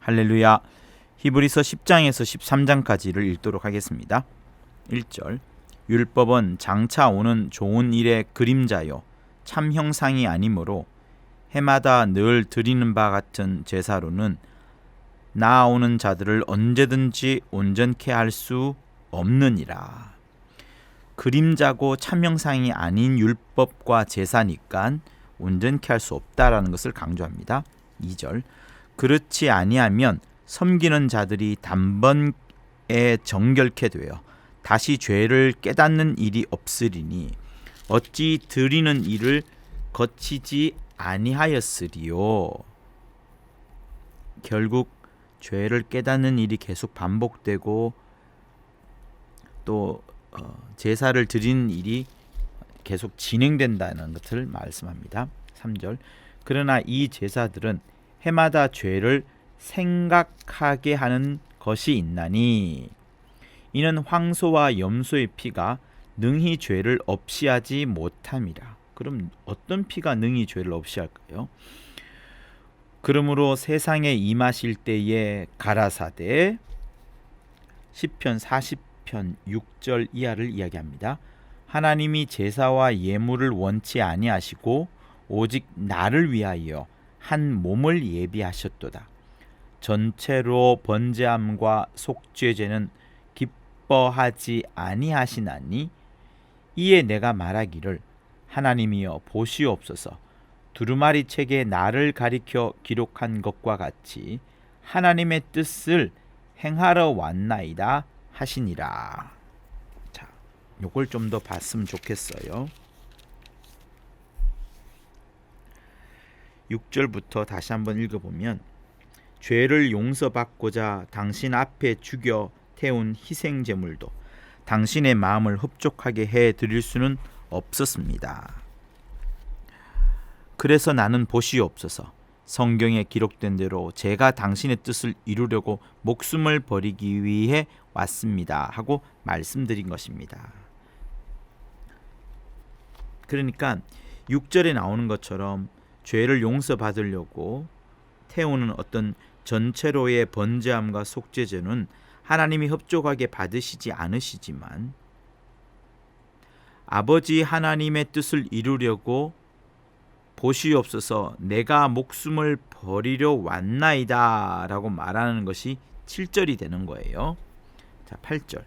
할렐루야. 히브리서 10장에서 13장까지를 읽도록 하겠습니다. 1절. 율법은 장차 오는 좋은 일의 그림자요 참 형상이 아니므로 해마다 늘 드리는 바 같은 제사로는 나아오는 자들을 언제든지 온전케 할 수 없느니라. 그림자고 참 형상이 아닌 율법과 제사니까 온전케 할 수 없다라는 것을 강조합니다. 2절. 그렇지 아니하면 섬기는 자들이 단번에 정결케 되어 다시 죄를 깨닫는 일이 없으리니 어찌 드리는 일을 거치지 아니하였으리요. 결국 죄를 깨닫는 일이 계속 반복되고 또 제사를 드리는 일이 계속 진행된다는 것을 말씀합니다. 3절. 그러나 이 제사들은 해마다 죄를 생각하게 하는 것이 있나니 이는 황소와 염소의 피가 능히 죄를 없이 하지 못함이라. 그럼 어떤 피가 능히 죄를 없이 할까요? 그러므로 세상에 임하실 때에 가라사대 시편 40편 6절 이하를 이야기합니다. 하나님이 제사와 예물을 원치 아니하시고 오직 나를 위하여 한 몸을 예비하셨도다. 전체로 번제함과 속죄제는 기뻐하지 아니하시나니 이에 내가 말하기를 하나님이여 보시옵소서. 두루마리 책에 나를 가리켜 기록한 것과 같이 하나님의 뜻을 행하러 왔나이다 하시니라. 자, 요걸 좀 더 봤으면 좋겠어요. 6절부터 다시 한번 읽어보면 죄를 용서받고자 당신 앞에 죽여 태운 희생제물도 당신의 마음을 흡족하게 해드릴 수는 없었습니다. 그래서 나는 보시옵소서. 성경에 기록된 대로 제가 당신의 뜻을 이루려고 목숨을 버리기 위해 왔습니다 하고 말씀드린 것입니다. 그러니까 6절에 나오는 것처럼 죄를 용서받으려고 태우는 어떤 전체로의 번제함과 속죄제는 하나님이 흡족하게 받으시지 않으시지만 아버지 하나님의 뜻을 이루려고 보시옵소서 내가 목숨을 버리려 왔나이다 라고 말하는 것이 7절이 되는 거예요. 자, 8절.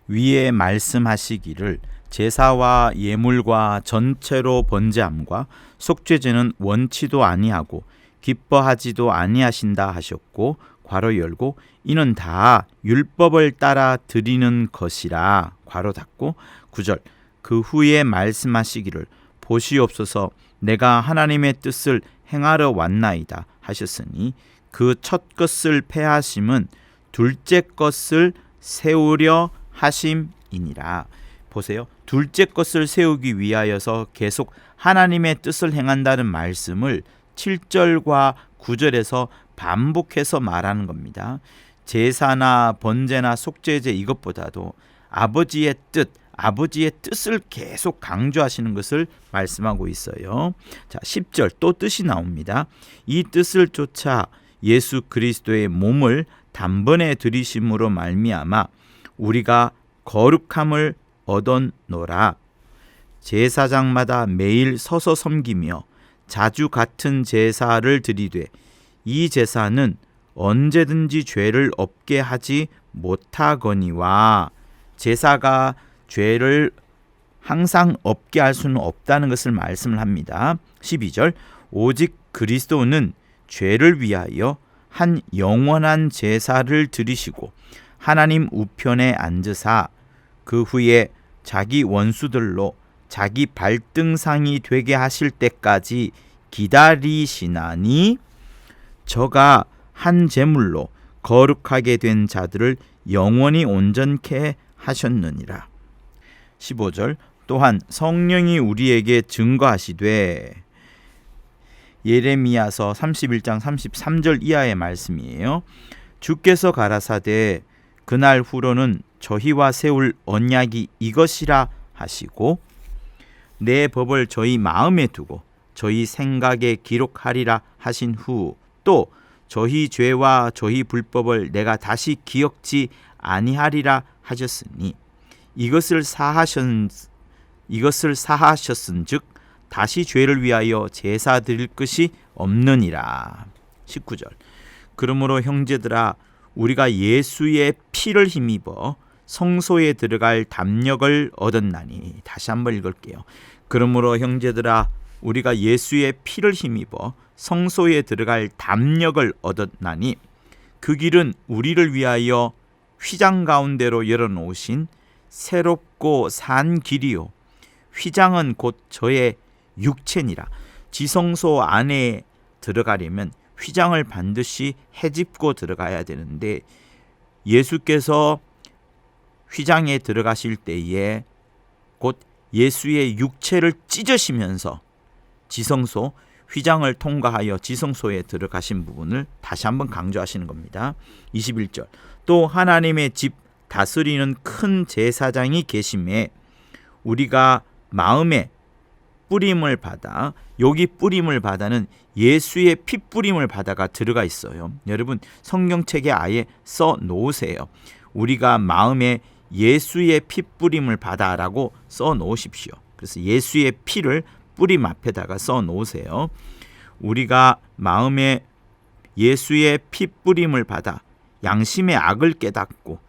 위에 말씀하시기를 제사와 예물과 전체로 번제함과 속죄제는 원치도 아니하고 기뻐하지도 아니하신다 하셨고 괄호 열고 이는 다 율법을 따라 드리는 것이라 괄호 닫고 9절. 그 후에 말씀하시기를 보시옵소서 내가 하나님의 뜻을 행하러 왔나이다 하셨으니 그 첫 것을 폐하심은 둘째 것을 세우려 하심이니라. 보세요. 둘째 것을 세우기 위하여서 계속 하나님의 뜻을 행한다는 말씀을 7절과 9절에서 반복해서 말하는 겁니다. 제사나 번제나 속죄제 이것보다도 아버지의 뜻을 계속 강조하시는 것을 말씀하고 있어요. 자, 10절 또 뜻이 나옵니다. 이 뜻을 쫓아 예수 그리스도의 몸을 단번에 들이심으로 말미암아 우리가 거룩함을 얻었노라. 제사장마다 매일 서서 섬기며 자주 같은 제사를 드리되 이 제사는 언제든지 죄를 없게 하지 못하거니와 제사가 죄를 항상 없게 할 수는 없다는 것을 말씀을 합니다. 12절 오직 그리스도는 죄를 위하여 한 영원한 제사를 드리시고 하나님 우편에 앉으사 그 후에 자기 원수들로 자기 발등상이 되게 하실 때까지 기다리시나니 저가 한 제물로 거룩하게 된 자들을 영원히 온전케 하셨느니라. 15절 또한 성령이 우리에게 증거하시되 예레미야서 31장 33절 이하의 말씀이에요. 주께서 가라사대 그날 후로는 저희와 세울 언약이 이것이라 하시고 내 법을 저희 마음에 두고 저희 생각에 기록하리라 하신 후 또 저희 죄와 저희 불법을 내가 다시 기억지 아니하리라 하셨으니 이것을 사하셨은즉 다시 죄를 위하여 제사 드릴 것이 없느니라. 19절. 그러므로 형제들아 우리가 예수의 피를 힘입어 성소에 들어갈 담력을 얻었나니. 다시 한번 읽을게요. 그러므로 형제들아 우리가 예수의 피를 힘입어 성소에 들어갈 담력을 얻었나니 그 길은 우리를 위하여 휘장 가운데로 열어놓으신 새롭고 산 길이요 휘장은 곧 저의 육체니라. 지성소 안에 들어가려면 휘장을 반드시 헤집고 들어가야 되는데 예수께서 휘장에 들어가실 때에 곧 예수의 육체를 찢으시면서 지성소 휘장을 통과하여 지성소에 들어가신 부분을 다시 한번 강조하시는 겁니다. 21절. 또 하나님의 집 다스리는 큰 제사장이 계심에 우리가 마음에 뿌림을 받아, 여기 뿌림을 받아는 예수의 피 뿌림을 받아가 들어가 있어요. 여러분 성경책에 아예 써 놓으세요. 우리가 마음에 예수의 피 뿌림을 받아라고 써 놓으십시오. 그래서 예수의 피를 뿌림 앞에다가 써 놓으세요. 우리가 마음에 예수의 피 뿌림을 받아 양심의 악을 깨닫고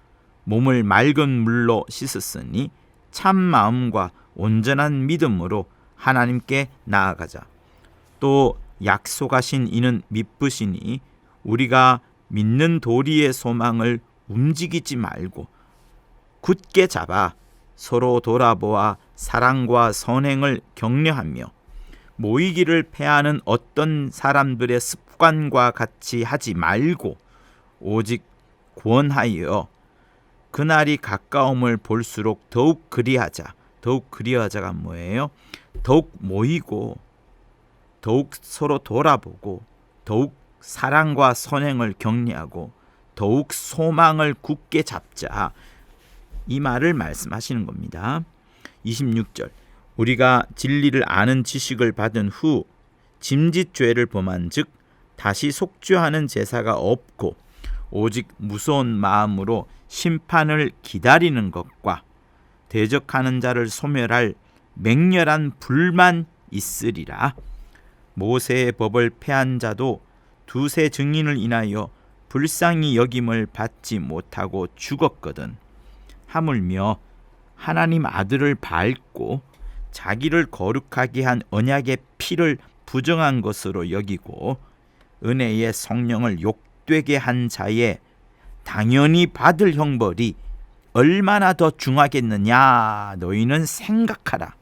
몸을 맑은 물로 씻었으니 참 마음과 온전한 믿음으로 하나님께 나아가자. 또 약속하신 이는 미쁘시니 우리가 믿는 도리의 소망을 움직이지 말고 굳게 잡아 서로 돌아보아 사랑과 선행을 격려하며 모이기를 패하는 어떤 사람들의 습관과 같이 하지 말고 오직 구원하여 그날이 가까움을 볼수록 더욱 그리하자. 더욱 그리하자가 뭐예요? 더욱 모이고 더욱 서로 돌아보고 더욱 사랑과 선행을 격려하고 더욱 소망을 굳게 잡자. 이 말을 말씀하시는 겁니다. 26절. 우리가 진리를 아는 지식을 받은 후 짐짓죄를 범한즉 다시 속죄하는 제사가 없고 오직 무서운 마음으로 심판을 기다리는 것과 대적하는 자를 소멸할 맹렬한 불만 있으리라. 모세의 법을 폐한 자도 두세 증인을 인하여 불쌍히 여김을 받지 못하고 죽었거든. 하물며 하나님 아들을 밟고 자기를 거룩하게 한 언약의 피를 부정한 것으로 여기고 은혜의 성령을 욕되게 한 자의 당연히 받을 형벌이 얼마나 더 중하겠느냐 너희는 생각하라.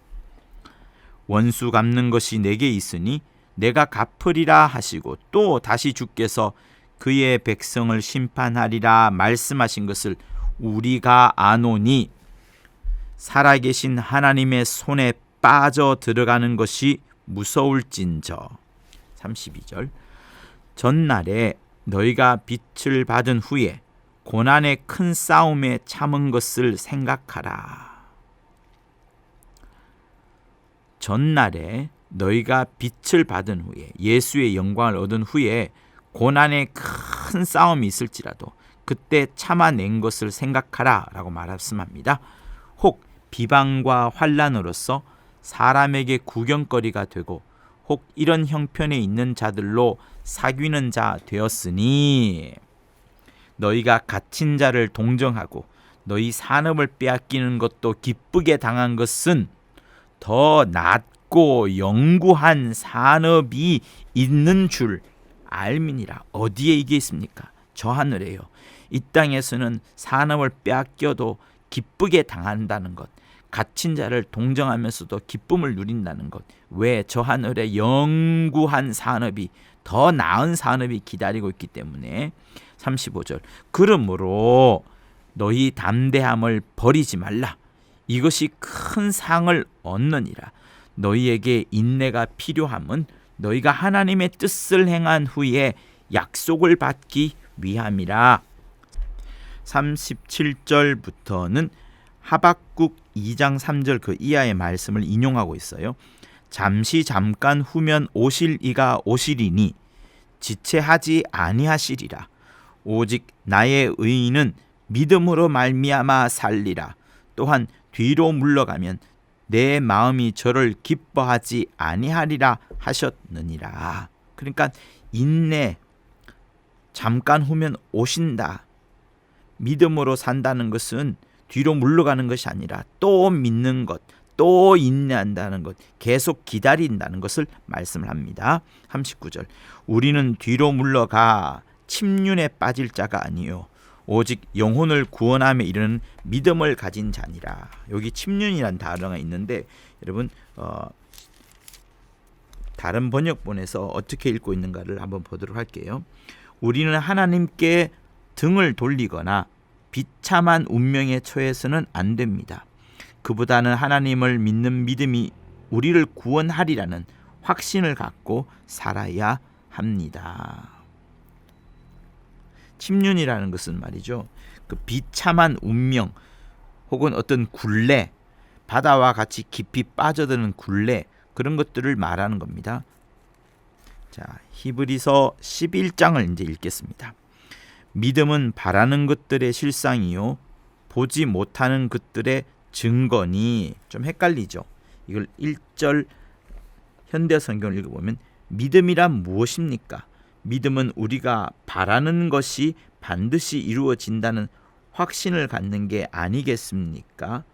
원수 갚는 것이 내게 있으니 내가 갚으리라 하시고 또 다시 주께서 그의 백성을 심판하리라 말씀하신 것을 우리가 아노니 살아계신 하나님의 손에 빠져 들어가는 것이 무서울진저. 32절. 전날에 너희가 빛을 받은 후에 고난의 큰 싸움에 참은 것을 생각하라. 전날에 너희가 빛을 받은 후에 예수의 영광을 얻은 후에 고난의 큰 싸움이 있을지라도 그때 참아낸 것을 생각하라 라고 말씀합니다. 혹 비방과 환난으로서 사람에게 구경거리가 되고 혹 이런 형편에 있는 자들로 사귀는 자 되었으니 너희가 갇힌 자를 동정하고 너희 산업을 빼앗기는 것도 기쁘게 당한 것은 더 낮고 영구한 산업이 있는 줄 알미니라. 어디에 이게 있습니까? 저 하늘에요. 이 땅에서는 산업을 빼앗겨도 기쁘게 당한다는 것, 갇힌 자를 동정하면서도 기쁨을 누린다는 것. 왜? 저 하늘에 영구한 산업이, 더 나은 산업이 기다리고 있기 때문에. 35절. 그러므로 너희 담대함을 버리지 말라. 이것이 큰 상을 얻느니라. 너희에게 인내가 필요함은 너희가 하나님의 뜻을 행한 후에 약속을 받기 위함이라. 37절부터는 하박국 2장 3절 그 이하의 말씀을 인용하고 있어요. 잠깐 후면 오실 이가 오시리니 지체하지 아니하시리라. 오직 나의 의인은 믿음으로 말미암아 살리라. 또한 뒤로 물러가면 내 마음이 저를 기뻐하지 아니하리라 하셨느니라. 그러니까 인내, 잠깐 후면 오신다. 믿음으로 산다는 것은 뒤로 물러가는 것이 아니라 또 믿는 것, 또 인내한다는 것, 계속 기다린다는 것을 말씀을 합니다. 39절, 우리는 뒤로 물러가 침륜에 빠질 자가 아니요 오직 영혼을 구원함에 이르는 믿음을 가진 자니라. 여기 침륜이라는 단어가 있는데 여러분 다른 번역본에서 어떻게 읽고 있는가를 한번 보도록 할게요. 우리는 하나님께 등을 돌리거나 비참한 운명에 처해서는 안 됩니다. 그보다는 하나님을 믿는 믿음이 우리를 구원하리라는 확신을 갖고 살아야 합니다. 침륜이라는 것은 말이죠, 그 비참한 운명 혹은 어떤 굴레, 바다와 같이 깊이 빠져드는 굴레, 그런 것들을 말하는 겁니다. 자, 히브리서 11장을 이제 읽겠습니다. 믿음은 바라는 것들의 실상이요 보지 못하는 것들의 증거니. 좀 헷갈리죠. 이걸 1절 현대 성경을 읽어보면 믿음이란 무엇입니까? 믿음은 우리가 바라는 것이 반드시 이루어진다는 확신을 갖는 게 아니겠습니까?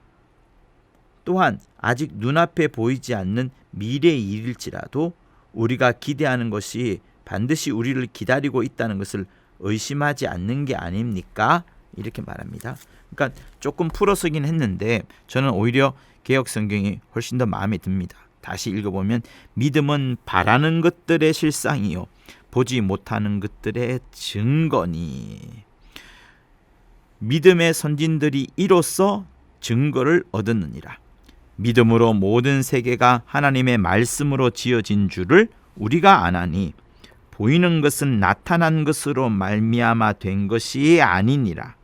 또한 아직 눈앞에 보이지 않는 미래의 일일지라도 우리가 기대하는 것이 반드시 우리를 기다리고 있다는 것을 의심하지 않는 게 아닙니까? 이렇게 말합니다. 그러니까 조금 풀어서긴 했는데 저는 오히려 개역 성경이 훨씬 더 마음에 듭니다. 다시 읽어보면 믿음은 바라는 것들의 실상이요 보지 못하는 것들의 증거니. 믿음의 선진들이 이로써 증거를 얻었느니라. 믿음으로 모든 세계가 하나님의 말씀으로 지어진 줄을 우리가 아나니 보이는 것은 나타난 것으로 말미암아 된 것이 아니니라.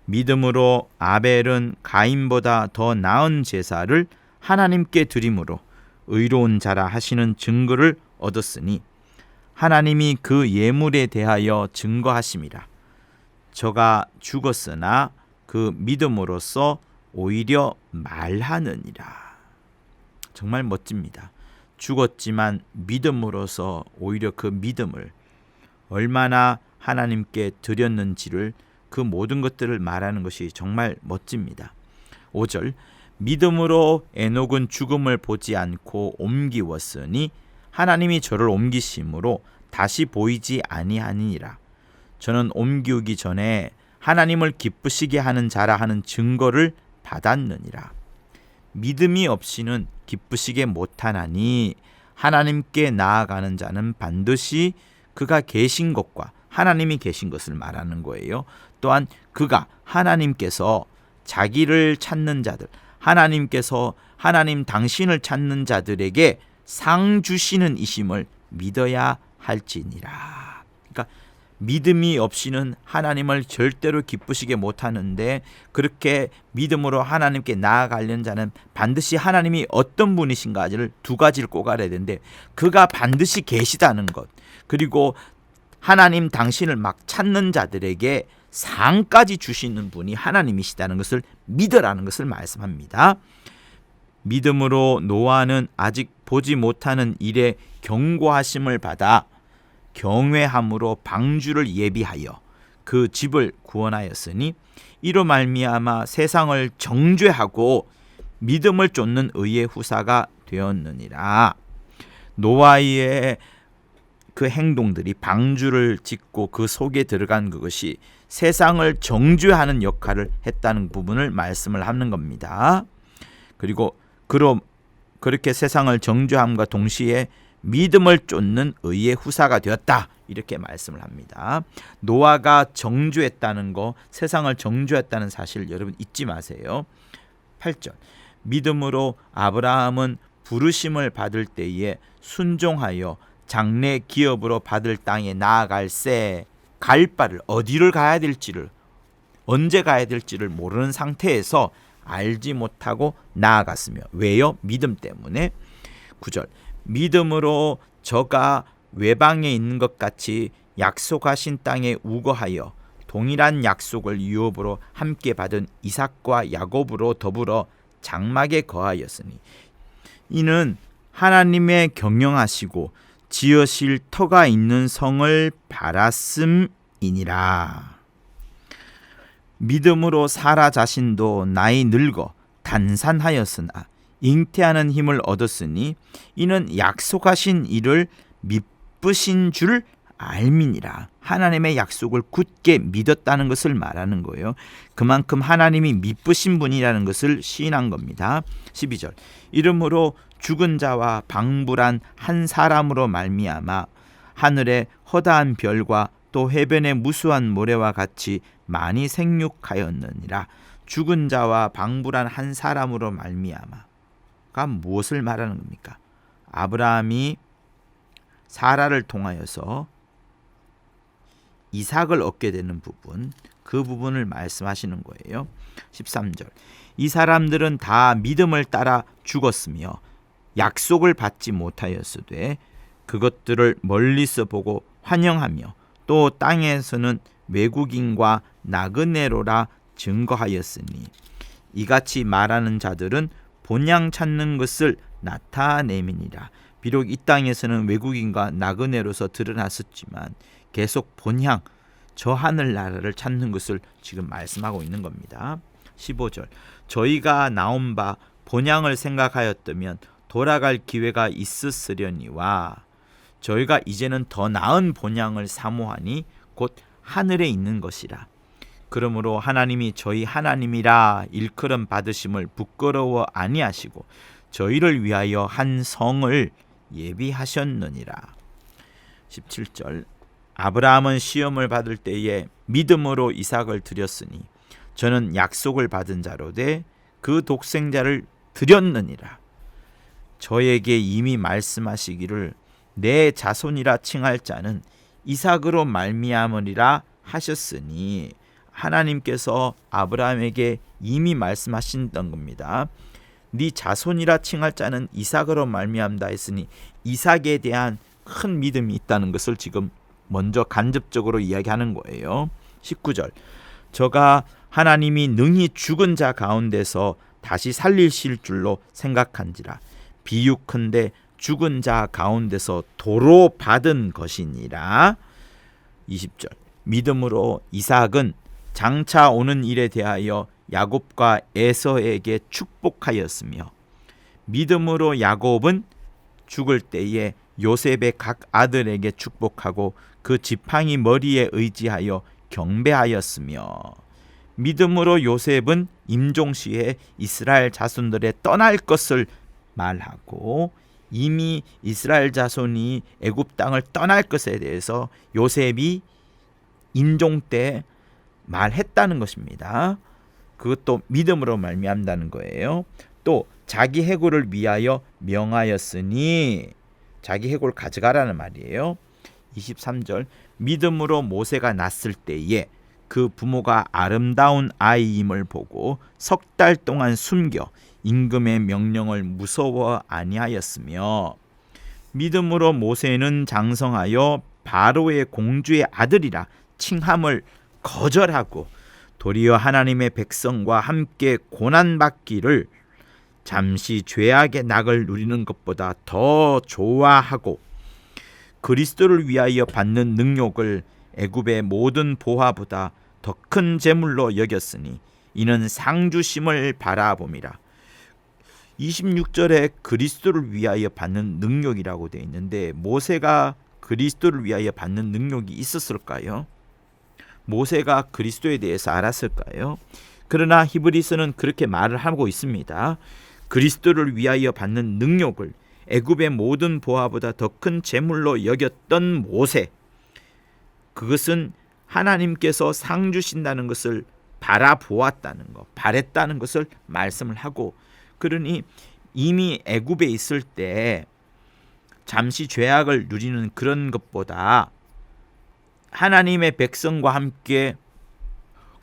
믿음으로 아벨은 가인보다 더 나은 제사를 하나님께 드림으로 의로운 자라 하시는 증거를 얻었으니 하나님이 그 예물에 대하여 증거하심이라. 저가 죽었으나 그 믿음으로써 오히려 말하느니라. 정말 멋집니다. 죽었지만 믿음으로써 오히려 그 믿음을 얼마나 하나님께 드렸는지를, 그 모든 것들을 말하는 것이 정말 멋집니다. 5절, 믿음으로 에녹은 죽음을 보지 않고 옮기웠으니 하나님이 저를 옮기심으로 다시 보이지 아니하니라. 저는 옮기우기 전에 하나님을 기쁘시게 하는 자라 하는 증거를 받았느니라. 믿음이 없이는 기쁘시게 못하나니 하나님께 나아가는 자는 반드시 그가 계신 것과 하나님이 계신 것을 말하는 거예요. 또한 그가 하나님께서 자기를 찾는 자들, 하나님께서 하나님 당신을 찾는 자들에게 상 주시는 이심을 믿어야 할지니라. 그러니까 믿음이 없이는 하나님을 절대로 기쁘시게 못하는데, 그렇게 믿음으로 하나님께 나아가려는 자는 반드시 하나님이 어떤 분이신가를 두 가지를 꼭 알아야 되는데, 그가 반드시 계시다는 것, 그리고 하나님 당신을 막 찾는 자들에게 상까지 주시는 분이 하나님이시다는 것을 믿으라는 것을 말씀합니다. 믿음으로 노아는 아직 보지 못하는 일에 경고하심을 받아 경외함으로 방주를 예비하여 그 집을 구원하였으니 이로 말미암아 세상을 정죄하고 믿음을 쫓는 의의 후사가 되었느니라. 노아의 그 행동들이, 방주를 짓고 그 속에 들어간 그것이 세상을 정죄하는 역할을 했다는 부분을 말씀을 하는 겁니다. 그리고 그렇게 세상을 정죄함과 동시에 믿음을 쫓는 의의 후사가 되었다, 이렇게 말씀을 합니다. 노아가 정죄했다는 거, 세상을 정죄했다는 사실 여러분 잊지 마세요. 8절, 믿음으로 아브라함은 부르심을 받을 때에 순종하여 장래 기업으로 받을 땅에 나아갈새 갈 바를, 어디를 가야 될지를, 언제 가야 될지를 모르는 상태에서 알지 못하고 나아갔으며, 왜요? 믿음 때문에. 9절, 믿음으로 저가 외방에 있는 것 같이 약속하신 땅에 우거하여 동일한 약속을 유업으로 함께 받은 이삭과 야곱으로 더불어 장막에 거하였으니 이는 하나님의 경영하시고 지으실 터가 있는 성을 바랐음이니라. 믿음으로 사라 자신도 나이 늙어 단산하였으나 잉태하는 힘을 얻었으니 이는 약속하신 이를 미쁘신 줄 알미니라. 하나님의 약속을 굳게 믿었다는 것을 말하는 거예요. 그만큼 하나님이 미쁘신 분이라는 것을 시인한 겁니다. 12절 이러므로 죽은 자와 방불한 한 사람으로 말미암아 하늘의 허다한 별과 또 해변의 무수한 모래와 같이 많이 생육하였느니라. 죽은 자와 방불한 한 사람으로 말미암아가 무엇을 말하는 겁니까? 아브라함이 사라를 통하여서 이삭을 얻게 되는 부분, 그 부분을 말씀하시는 거예요. 13절 이 사람들은 다 믿음을 따라 죽었으며 약속을 받지 못하였으되 그것들을 멀리서 보고 환영하며 또 땅에서는 외국인과 나그네로라 증거하였으니 이같이 말하는 자들은 본향 찾는 것을 나타내미니라. 비록 이 땅에서는 외국인과 나그네로서 드러났었지만 계속 본향, 저 하늘나라를 찾는 것을 지금 말씀하고 있는 겁니다. 15절 저희가 나온 바 본향을 생각하였다면 돌아갈 기회가 있었으려니와 저희가 이제는 더 나은 본향을 사모하니 곧 하늘에 있는 것이라. 그러므로 하나님이 저희 하나님이라 일컬음 받으심을 부끄러워 아니하시고 저희를 위하여 한 성을 예비하셨느니라. 17절 아브라함은 시험을 받을 때에 믿음으로 이삭을 드렸으니 저는 약속을 받은 자로되 그 독생자를 드렸느니라. 저에게 이미 말씀하시기를 내 자손이라 칭할 자는 이삭으로 말미암으리라 하셨으니 하나님께서 아브라함에게 이미 말씀하신던 겁니다. 네 자손이라 칭할 자는 이삭으로 말미암다 했으니 이삭에 대한 큰 믿음이 있다는 것을 지금 먼저 간접적으로 이야기하는 거예요. 19절 저가 하나님이 능히 죽은 자 가운데서 다시 살리실 줄로 생각한지라. 비유컨대 죽은 자 가운데서 도로 받은 것이니라. 20절 믿음으로 이삭은 장차 오는 일에 대하여 야곱과 에서에게 축복하였으며 믿음으로 야곱은 죽을 때에 요셉의 각 아들에게 축복하고 그 지팡이 머리에 의지하여 경배하였으며 믿음으로 요셉은 임종시에 이스라엘 자손들의 떠날 것을 말하고 이미 이스라엘 자손이 애굽 땅을 떠날 것에 대해서 요셉이 임종 때 말했다는 것입니다. 그것도 믿음으로 말미암다는 거예요. 또 자기 해골을 위하여 명하였으니 자기 해골 가져가라는 말이에요. 23절 믿음으로 모세가 낳았을 때에 그 부모가 아름다운 아이임을 보고 석 달 동안 숨겨 임금의 명령을 무서워 아니하였으며 믿음으로 모세는 장성하여 바로의 공주의 아들이라 칭함을 거절하고 도리어 하나님의 백성과 함께 고난받기를 잠시 죄악의 낙을 누리는 것보다 더 좋아하고 그리스도를 위하여 받는 능욕을 애굽의 모든 보화보다 더 큰 재물로 여겼으니 이는 상주심을 바라봄이라. 26절에 그리스도를 위하여 받는 능력이라고 되어 있는데 모세가 그리스도를 위하여 받는 능력이 있었을까요? 모세가 그리스도에 대해서 알았을까요? 그러나 히브리서는 그렇게 말을 하고 있습니다. 그리스도를 위하여 받는 능력을 애굽의 모든 보화보다 더 큰 재물로 여겼던 모세, 그것은 하나님께서 상 주신다는 것을 바라보았다는 것, 바랬다는 것을 말씀을 하고, 그러니 이미 애굽에 있을 때 잠시 죄악을 누리는 그런 것보다 하나님의 백성과 함께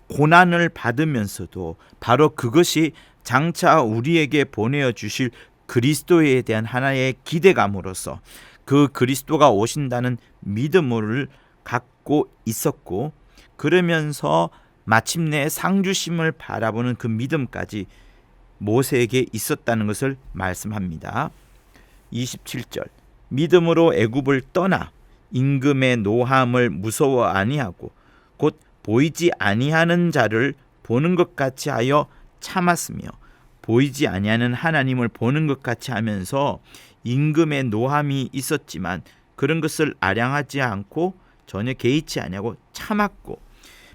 고난을 받으면서도 바로 그것이 장차 우리에게 보내어 주실 그리스도에 대한 하나의 기대감으로서 그 그리스도가 오신다는 믿음을 갖고 있었고, 그러면서 마침내 상주심을 바라보는 그 믿음까지 모세에게 있었다는 것을 말씀합니다. 27절, 믿음으로 애굽을 떠나 임금의 노함을 무서워 아니하고 곧 보이지 아니하는 자를 보는 것 같이 하여 참았으며, 보이지 아니하는 하나님을 보는 것 같이 하면서 임금의 노함이 있었지만 그런 것을 아량하지 않고 전혀 개의치 아니하고 참았고,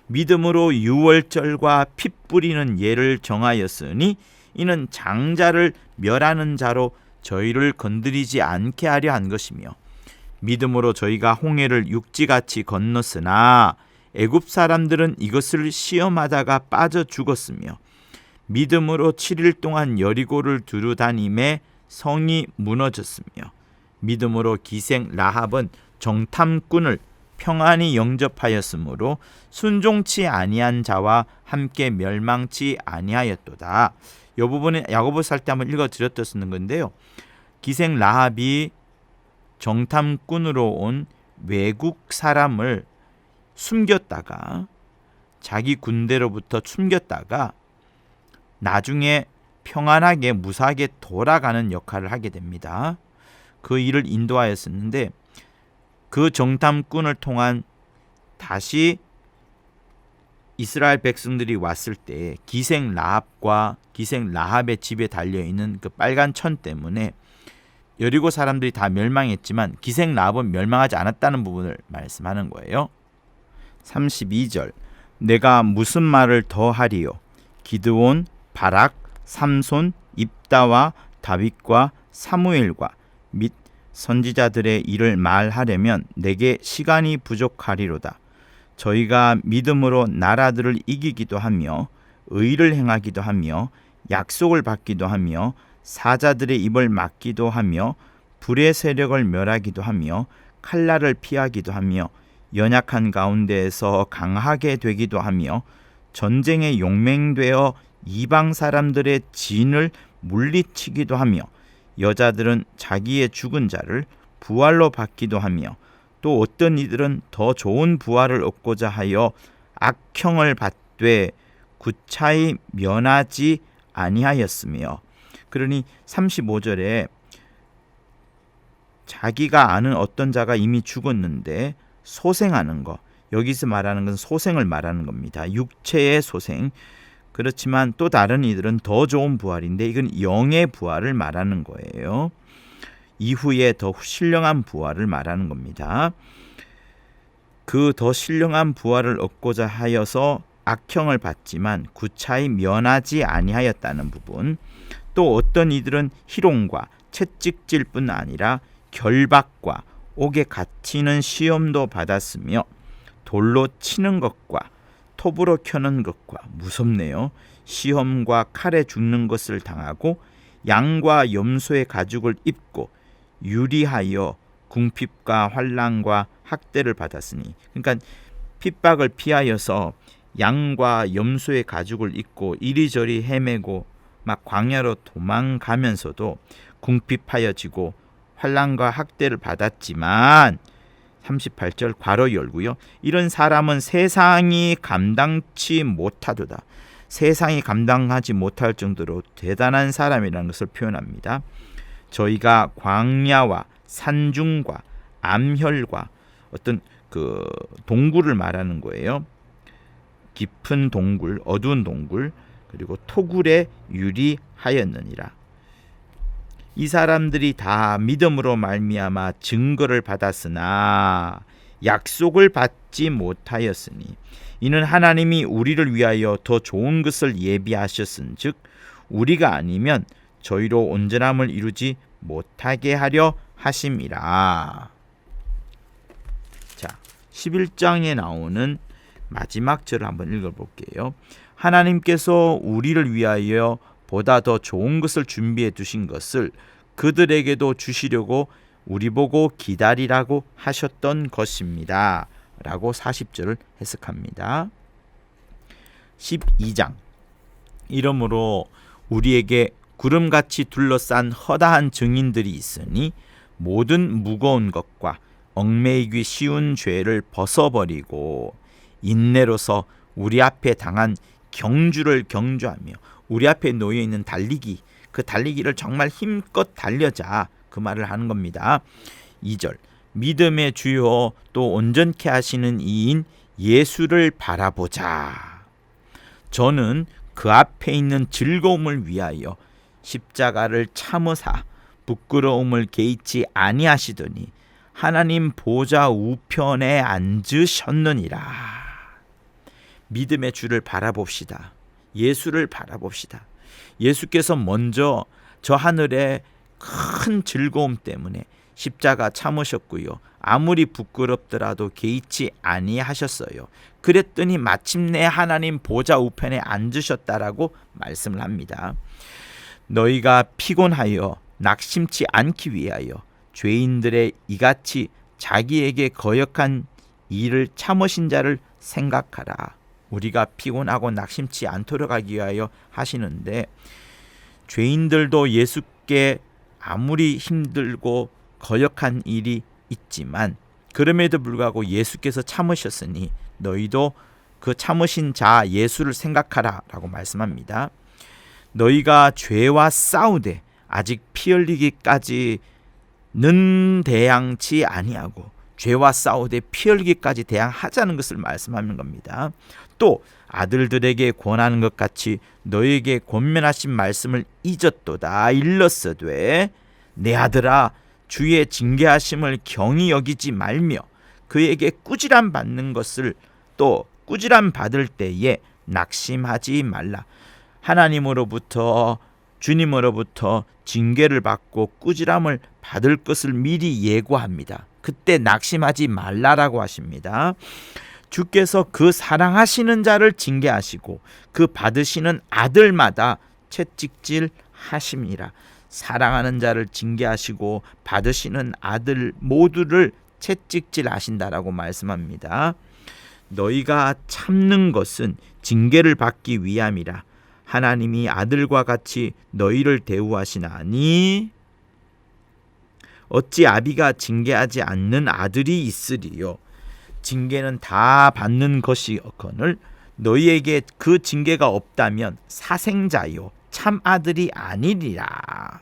믿음으로 유월절과 피 뿌리는 예를 정하였으니 이는 장자를 멸하는 자로 저희를 건드리지 않게 하려 한 것이며, 믿음으로 저희가 홍해를 육지같이 건넜으나 애굽 사람들은 이것을 시험하다가 빠져 죽었으며, 믿음으로 7일 동안 여리고를 두루 다니매 성이 무너졌으며, 믿음으로 기생 라합은 정탐꾼을 평안히 영접하였으므로 순종치 아니한 자와 함께 멸망치 아니하였도다. 이 부분은 야고보서 할 때 한번 읽어드렸던 건데요. 기생 라합이 정탐꾼으로 온 외국 사람을 숨겼다가, 자기 군대로부터 숨겼다가 나중에 평안하게 무사하게 돌아가는 역할을 하게 됩니다. 그 일을 인도하였었는데, 그 정탐꾼을 통한 다시 이스라엘 백성들이 왔을 때 기생 라합과 기생 라합의 집에 달려있는 그 빨간 천 때문에 여리고 사람들이 다 멸망했지만 기생 라합은 멸망하지 않았다는 부분을 말씀하는 거예요. 32절, 내가 무슨 말을 더 하리요? 기드온, 바락, 삼손, 입다와 다윗과 사무엘과 및 선지자들의 일을 말하려면 내게 시간이 부족하리로다. 저희가 믿음으로 나라들을 이기기도 하며 의를 행하기도 하며 약속을 받기도 하며 사자들의 입을 막기도 하며 불의 세력을 멸하기도 하며 칼날을 피하기도 하며 연약한 가운데에서 강하게 되기도 하며 전쟁에 용맹되어 이방 사람들의 진을 물리치기도 하며 여자들은 자기의 죽은 자를 부활로 받기도 하며 또 어떤 이들은 더 좋은 부활을 얻고자 하여 악형을 받되 구차히 면하지 아니하였으며. 그러니 35절에 자기가 아는 어떤 자가 이미 죽었는데 소생하는 것, 여기서 말하는 건 소생을 말하는 겁니다. 육체의 소생. 그렇지만 또 다른 이들은 더 좋은 부활인데 이건 영의 부활을 말하는 거예요. 이후에 더 신령한 부활을 말하는 겁니다. 그 더 신령한 부활을 얻고자 하여서 악형을 받지만 구차히 면하지 아니하였다는 부분. 또 어떤 이들은 희롱과 채찍질뿐 아니라 결박과 옥에 갇히는 시험도 받았으며 돌로 치는 것과 톱으로 켜는 것과, 무섭네요, 시험과 칼에 죽는 것을 당하고 양과 염소의 가죽을 입고 유리하여 궁핍과 환난과 학대를 받았으니. 그러니까 핍박을 피하여서 양과 염소의 가죽을 입고 이리저리 헤매고 막 광야로 도망가면서도 궁핍하여지고 환난과 학대를 받았지만, 38절 괄호 열고요, 이런 사람은 세상이 감당치 못하도다. 세상이 감당하지 못할 정도로 대단한 사람이라는 것을 표현합니다. 저희가 광야와 산중과 암혈과 어떤 그 동굴을 말하는 거예요. 깊은 동굴, 어두운 동굴, 그리고 토굴에 유리하였느니라. 이 사람들이 다 믿음으로 말미암아 증거를 받았으나 약속을 받지 못하였으니 이는 하나님이 우리를 위하여 더 좋은 것을 예비하셨은즉 우리가 아니면 저희로 온전함을 이루지 못하게 하려 하심이라. 자, 11장에 나오는 마지막 절을 한번 읽어볼게요. 하나님께서 우리를 위하여 보다 더 좋은 것을 준비해 두신 것을 그들에게도 주시려고 우리 보고 기다리라고 하셨던 것입니다. 라고 40절을 해석합니다. 12장, 이러므로 우리에게 구름같이 둘러싼 허다한 증인들이 있으니 모든 무거운 것과 얽매이기 쉬운 죄를 벗어버리고 인내로서 우리 앞에 당한 경주를 경주하며 우리 앞에 놓여 있는 달리기, 그 달리기를 정말 힘껏 달려자, 그 말을 하는 겁니다. 2절, 믿음의 주요 또 온전케 하시는 이인 예수를 바라보자. 저는 그 앞에 있는 즐거움을 위하여 십자가를 참으사 부끄러움을 개의치 아니하시더니 하나님 보좌 우편에 앉으셨느니라. 믿음의 주를 바라봅시다. 예수를 바라봅시다. 예수께서 먼저 저 하늘의 큰 즐거움 때문에 십자가 참으셨고요. 아무리 부끄럽더라도 개의치 아니하셨어요. 그랬더니 마침내 하나님 보좌 우편에 앉으셨다라고 말씀을 합니다. 너희가 피곤하여 낙심치 않기 위하여 죄인들의 이같이 자기에게 거역한 일을 참으신 자를 생각하라. 우리가 피곤하고 낙심치 않도록 하기 위하여 하시는데, 죄인들도 예수께 아무리 힘들고 거역한 일이 있지만 그럼에도 불구하고 예수께서 참으셨으니 너희도 그 참으신 자 예수를 생각하라 라고 말씀합니다. 너희가 죄와 싸우되 아직 피 흘리기까지는 대항치 아니하고 죄와 싸우되 피 흘리기까지 대항하자는 것을 말씀하는 겁니다. 또 아들들에게 권하는 것 같이 너희에게 권면하신 말씀을 잊었도다. 일렀으되 내 아들아 주의 징계하심을 경히 여기지 말며 그에게 꾸지람 받는 것을 또 꾸지람 받을 때에 낙심하지 말라. 하나님으로부터 주님으로부터 징계를 받고 꾸지람을 받을 것을 미리 예고합니다. 그때 낙심하지 말라라고 하십니다. 주께서 그 사랑하시는 자를 징계하시고 그 받으시는 아들마다 채찍질 하심이라. 사랑하는 자를 징계하시고 받으시는 아들 모두를 채찍질 하신다라고 말씀합니다. 너희가 참는 것은 징계를 받기 위함이라. 하나님이 아들과 같이 너희를 대우하시나니 어찌 아비가 징계하지 않는 아들이 있으리요. 징계는 다 받는 것이거늘 너희에게 그 징계가 없다면 사생자요 참 아들이 아니리라.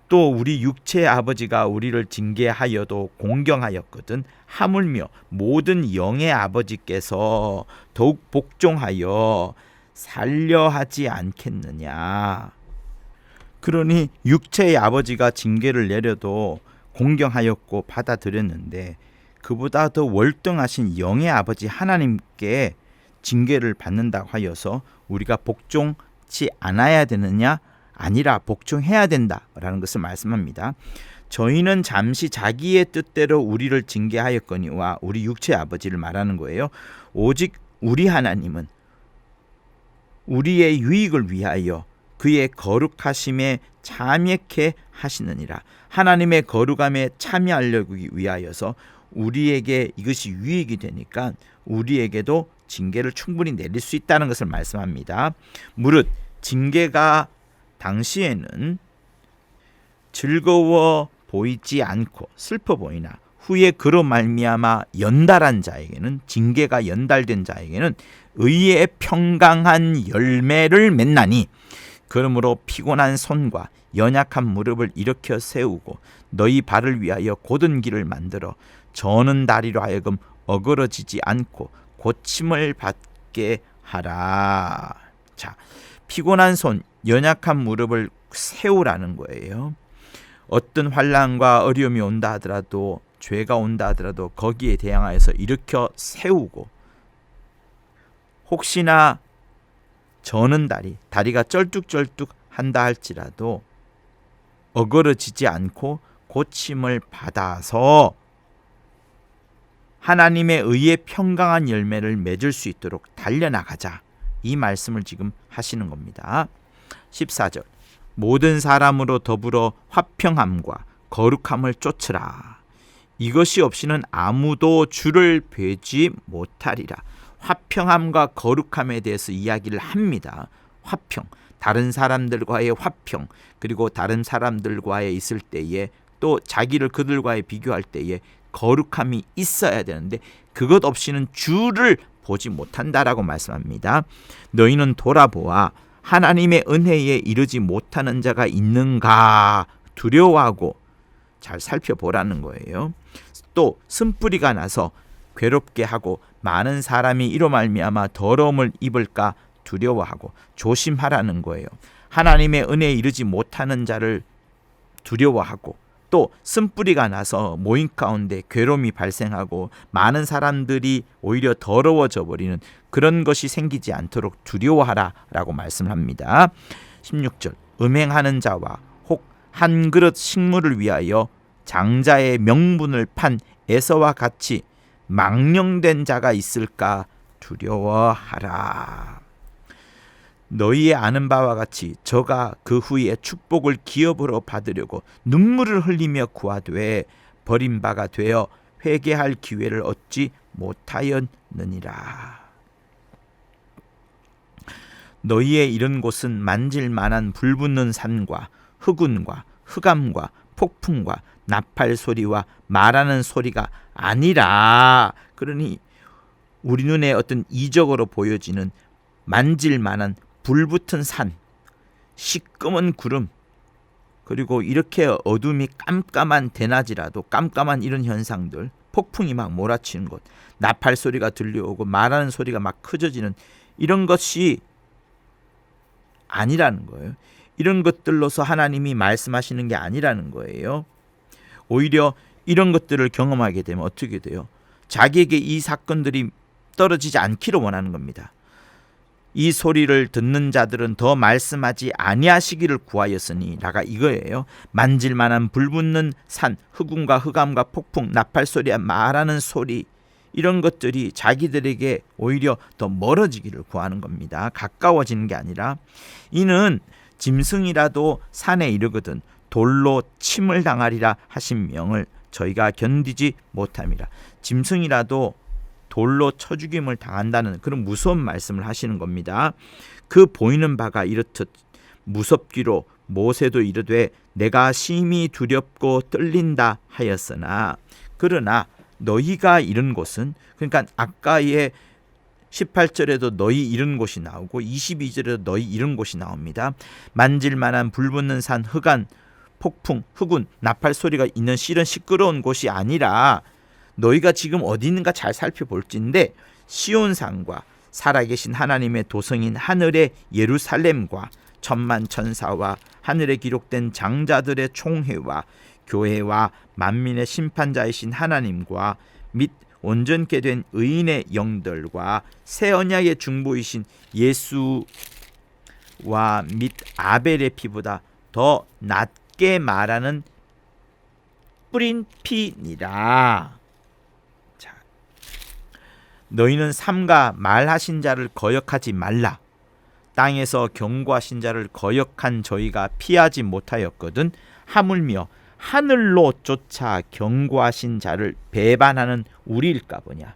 또 우리 육체의 아버지가 우리를 징계하여도 공경하였거든 하물며 모든 영의 아버지께서 더욱 복종하여 살려 하지 않겠느냐. 그러니 육체의 아버지가 징계를 내려도 공경하였고 받아들였는데 그보다 더 월등하신 영의 아버지 하나님께 징계를 받는다고 하여서 우리가 복종치 않아야 되느냐? 아니라 복종해야 된다라는 것을 말씀합니다. 저희는 잠시 자기의 뜻대로 우리를 징계하였거니와 우리 육체의 아버지를 말하는 거예요. 오직 우리 하나님은 우리의 유익을 위하여 그의 거룩하심에 참여케 하시느니라. 하나님의 거룩함에 참여하려고 위하여서 우리에게 이것이 유익이 되니까 우리에게도 징계를 충분히 내릴 수 있다는 것을 말씀합니다. 무릇 징계가 당시에는 즐거워 보이지 않고 슬퍼 보이나 후에 그로 말미암아 연달한 자에게는 징계가 연달된 자에게는 의의 평강한 열매를 맺나니 그러므로 피곤한 손과 연약한 무릎을 일으켜 세우고 너희 발을 위하여 곧은 길을 만들어 저는 다리로 하여금 어그러지지 않고 고침을 받게 하라. 자, 피곤한 손, 연약한 무릎을 세우라는 거예요. 어떤 환난과 어려움이 온다 하더라도 죄가 온다 하더라도 거기에 대항하여서 일으켜 세우고 혹시나 저는 다리가 쩔뚝쩔뚝 한다 할지라도 어그러지지 않고 고침을 받아서 하나님의 의의 평강한 열매를 맺을 수 있도록 달려나가자. 이 말씀을 지금 하시는 겁니다. 14절 모든 사람으로 더불어 화평함과 거룩함을 쫓으라. 이것이 없이는 아무도 주를 뵈지 못하리라. 화평함과 거룩함에 대해서 이야기를 합니다. 화평, 다른 사람들과의 화평, 그리고 다른 사람들과의 있을 때의 또 자기를 그들과의 비교할 때에 거룩함이 있어야 되는데 그것 없이는 주를 보지 못한다라고 말씀합니다. 너희는 돌아보아 하나님의 은혜에 이르지 못하는 자가 있는가 두려워하고 잘 살펴보라는 거예요. 또 쓴뿌리가 나서 괴롭게 하고 많은 사람이 이로 말미암아 더러움을 입을까 두려워하고 조심하라는 거예요. 하나님의 은혜에 이르지 못하는 자를 두려워하고 또 쓴뿌리가 나서 모임 가운데 괴로움이 발생하고 많은 사람들이 오히려 더러워져 버리는 그런 것이 생기지 않도록 두려워하라 라고 말씀을 합니다. 16절 음행하는 자와 혹 한 그릇 식물을 위하여 장자의 명분을 판 에서와 같이 망령된 자가 있을까 두려워하라. 너희의 아는 바와 같이 저가 그 후에 축복을 기업으로 받으려고 눈물을 흘리며 구하되 버림바가 되어 회개할 기회를 얻지 못하였느니라. 너희의 이른 곳은 만질 만한 불붙는 산과 흑운과 흑암과 폭풍과 나팔 소리와 말하는 소리가 아니라, 그러니 우리 눈에 어떤 이적으로 보여지는 만질 만한 불붙은 산, 시꺼먼 구름, 그리고 이렇게 어둠이 깜깜한 대낮이라도 깜깜한 이런 현상들, 폭풍이 막 몰아치는 것, 나팔 소리가 들려오고 말하는 소리가 막 커져지는 이런 것이 아니라는 거예요. 이런 것들로서 하나님이 말씀하시는 게 아니라는 거예요. 오히려 이런 것들을 경험하게 되면 어떻게 돼요? 자기에게 이 사건들이 떨어지지 않기를 원하는 겁니다. 이 소리를 듣는 자들은 더 말씀하지 아니하시기를 구하였으니 라가 이거예요. 만질만한 불붙는 산, 흑운과 흑암과 폭풍, 나팔 소리와 말하는 소리, 이런 것들이 자기들에게 오히려 더 멀어지기를 구하는 겁니다. 가까워지는 게 아니라. 이는 짐승이라도 산에 이르거든 돌로 침을 당하리라 하신 명을 저희가 견디지 못함이라. 짐승이라도 돌로 쳐 죽임을 당한다는 그런 무서운 말씀을 하시는 겁니다. 그 보이는 바가 이렇듯 무섭기로 모세도 이르되 내가 심히 두렵고 떨린다 하였으나, 그러나 너희가 이른 곳은, 그러니까 아까의 18절에도 너희 이른 곳이 나오고 22절에도 너희 이른 곳이 나옵니다. 만질만한 불붙는 산, 흑암, 폭풍, 흑운, 나팔 소리가 있는 실은 시끄러운 곳이 아니라 너희가 지금 어디 있는가 잘 살펴볼진데 시온산과 살아계신 하나님의 도성인 하늘의 예루살렘과 천만 천사와 하늘에 기록된 장자들의 총회와 교회와 만민의 심판자이신 하나님과 및 온전케 된 의인의 영들과 새 언약의 중보이신 예수와 및 아벨의 피보다 더 낫게 말하는 뿌린 피니라. 자, 너희는 삼가 말하신 자를 거역하지 말라. 땅에서 경고하신 자를 거역한 저희가 피하지 못하였거든 하물며 하늘로 쫓아 경고하신 자를 배반하는 우리일까 보냐.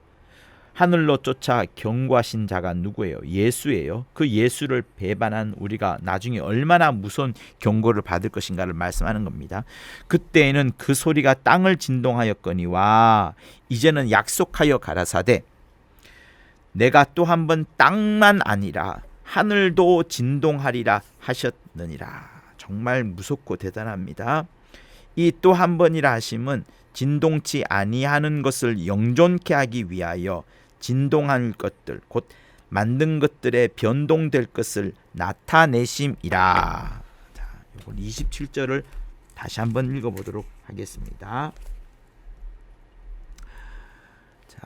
하늘로 쫓아 경고하신 자가 누구예요? 예수예요. 그 예수를 배반한 우리가 나중에 얼마나 무서운 경고를 받을 것인가를 말씀하는 겁니다. 그때에는 그 소리가 땅을 진동하였거니와 이제는 약속하여 가라사대 내가 또 한 번 땅만 아니라 하늘도 진동하리라 하셨느니라. 정말 무섭고 대단합니다. 이 또 한 번이라 하심은 진동치 아니하는 것을 영존케 하기 위하여 진동할 것들 곧 만든 것들의 변동될 것을 나타내심이라. 자, 이걸 27절을 다시 한번 읽어보도록 하겠습니다. 자,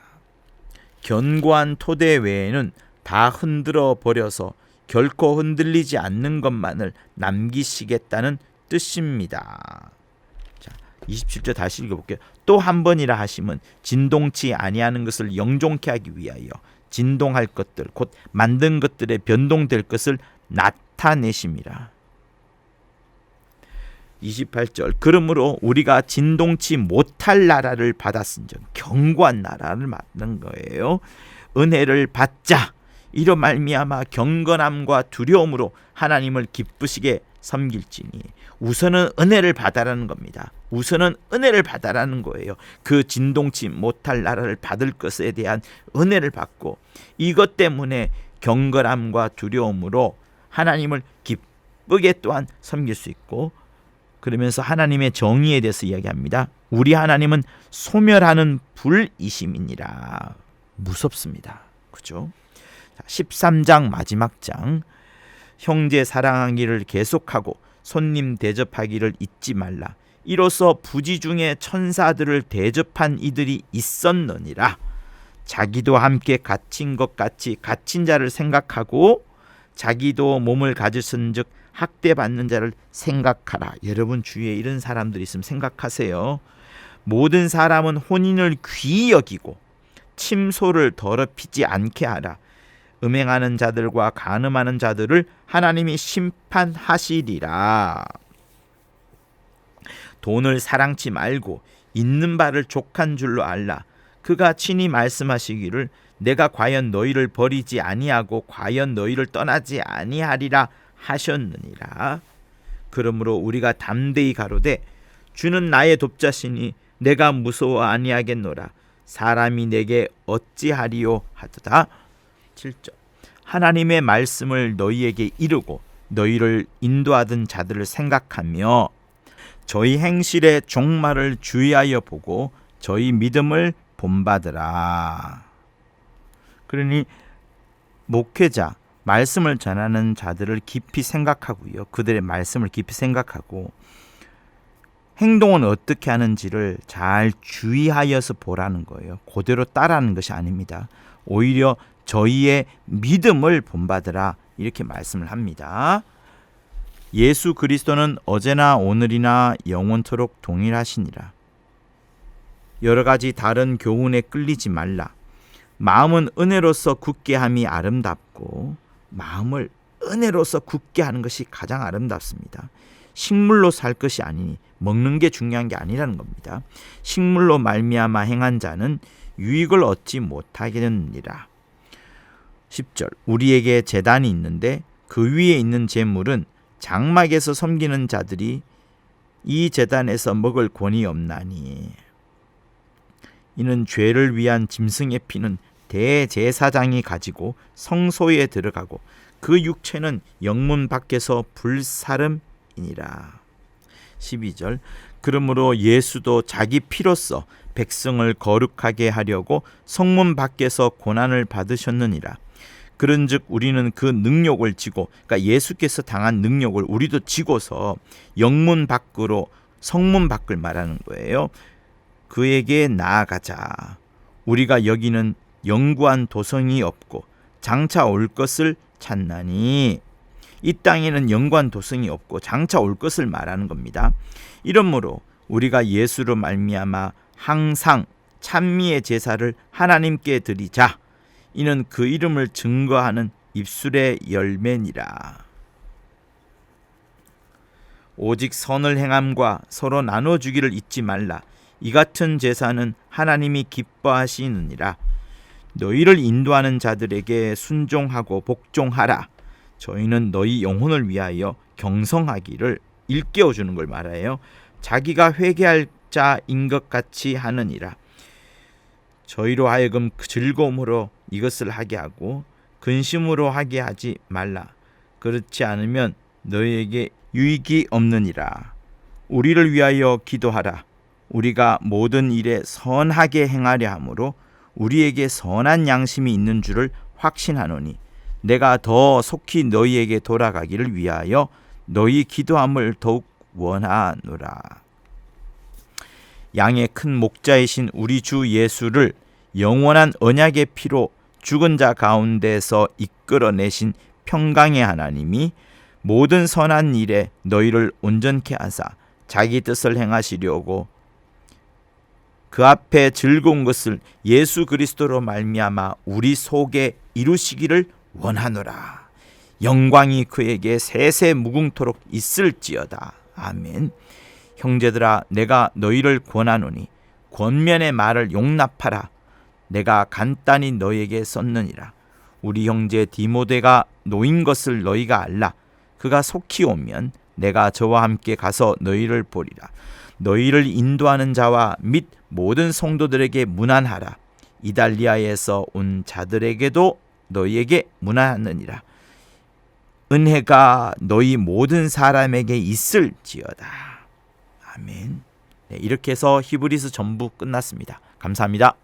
견고한 토대 외에는 다 흔들어 버려서 결코 흔들리지 않는 것만을 남기시겠다는 뜻입니다. 27절 다시 읽어볼게요. 또 한 번이라 하심은 진동치 아니하는 것을 영존케 하기 위하여 진동할 것들 곧 만든 것들의 변동될 것을 나타내심이라. 28절 그러므로 우리가 진동치 못할 나라를 받았은즉 견고한 나라를 받는 거예요. 은혜를 받자. 이로 말미암아 경건함과 두려움으로 하나님을 기쁘시게 섬길지니. 우선은 은혜를 받아라는 겁니다. 우선은 은혜를 받아라는 거예요. 그 진동치 못할 나라를 받을 것에 대한 은혜를 받고, 이것 때문에 경건함과 두려움으로 하나님을 기쁘게 또한 섬길 수 있고, 그러면서 하나님의 정의에 대해서 이야기합니다. 우리 하나님은 소멸하는 불이심이니라. 무섭습니다. 그죠? 13장 마지막 장. 형제 사랑하기를 계속하고 손님 대접하기를 잊지 말라. 이로써 부지 중에 천사들을 대접한 이들이 있었느니라. 자기도 함께 갇힌 것 같이 갇힌 자를 생각하고 자기도 몸을 가졌은즉 학대받는 자를 생각하라. 여러분 주위에 이런 사람들이 있으면 생각하세요. 모든 사람은 혼인을 귀히 여기고 침소를 더럽히지 않게 하라. 음행하는 자들과 간음하는 자들을 하나님이 심판하시리라. 돈을 사랑치 말고 있는 바를 족한 줄로 알라. 그가 친히 말씀하시기를 내가 과연 너희를 버리지 아니하고 과연 너희를 떠나지 아니하리라 하셨느니라. 그러므로 우리가 담대히 가로되 주는 나의 돕자시니 내가 무서워 아니하겠노라. 사람이 내게 어찌하리요 하도다. 7절. 하나님의 말씀을 너희에게 이르고 너희를 인도하던 자들을 생각하며 저희 행실의 종말을 주의하여 보고 저희 믿음을 본받으라. 그러니 목회자, 말씀을 전하는 자들을 깊이 생각하고요. 그들의 말씀을 깊이 생각하고 행동은 어떻게 하는지를 잘 주의하여서 보라는 거예요. 그대로 따라하는 것이 아닙니다. 오히려 저희의 믿음을 본받으라 이렇게 말씀을 합니다. 예수 그리스도는 어제나 오늘이나 영원토록 동일하시니라. 여러 가지 다른 교훈에 끌리지 말라. 마음은 은혜로서 굳게 함이 아름답고, 마음을 은혜로서 굳게 하는 것이 가장 아름답습니다. 식물로 살 것이 아니니 먹는 게 중요한 게 아니라는 겁니다. 식물로 말미암아 행한 자는 유익을 얻지 못하겠느니라. 10절. 우리에게 제단이 있는데 그 위에 있는 제물은 장막에서 섬기는 자들이 이 제단에서 먹을 권이 없나니, 이는 죄를 위한 짐승의 피는 대제사장이 가지고 성소에 들어가고 그 육체는 영문 밖에서 불사름이니라. 12절. 그러므로 예수도 자기 피로써 백성을 거룩하게 하려고 성문 밖에서 고난을 받으셨느니라. 그런즉 우리는 그 능욕을 지고, 그러니까 예수께서 당한 능욕을 우리도 지고서 영문 밖으로, 성문 밖을 말하는 거예요. 그에게 나아가자. 우리가 여기는 영구한 도성이 없고 장차 올 것을 찾나니. 이 땅에는 영구한 도성이 없고 장차 올 것을 말하는 겁니다. 이러므로 우리가 예수로 말미암아 항상 찬미의 제사를 하나님께 드리자. 이는 그 이름을 증거하는 입술의 열매니라. 오직 선을 행함과 서로 나눠주기를 잊지 말라. 이 같은 제사는 하나님이 기뻐하시느니라. 너희를 인도하는 자들에게 순종하고 복종하라. 저희는 너희 영혼을 위하여 경성하기를, 일깨워주는 걸 말해요. 자기가 회개할 자인 것 같이 하느니라. 저희로 하여금 즐거움으로 이것을 하게 하고 근심으로 하게 하지 말라. 그렇지 않으면 너희에게 유익이 없느니라. 우리를 위하여 기도하라. 우리가 모든 일에 선하게 행하려 하므로 우리에게 선한 양심이 있는 줄을 확신하노니, 내가 더 속히 너희에게 돌아가기를 위하여 너희 기도함을 더욱 원하노라. 양의 큰 목자이신 우리 주 예수를 영원한 언약의 피로 죽은 자 가운데서 이끌어내신 평강의 하나님이 모든 선한 일에 너희를 온전케 하사 자기 뜻을 행하시려고 그 앞에 즐거운 것을 예수 그리스도로 말미암아 우리 속에 이루시기를 원하노라. 영광이 그에게 세세 무궁토록 있을지어다. 아멘. 형제들아, 내가 너희를 권하노니 권면의 말을 용납하라. 내가 간단히 너희에게 썼느니라. 우리 형제 디모데가 노인 것을 너희가 알라. 그가 속히 오면 내가 저와 함께 가서 너희를 보리라. 너희를 인도하는 자와 및 모든 성도들에게 문안하라. 이달리아에서 온 자들에게도 너희에게 문안하느니라. 은혜가 너희 모든 사람에게 있을지어다. 아멘. 네, 이렇게 해서 히브리서 전부 끝났습니다. 감사합니다.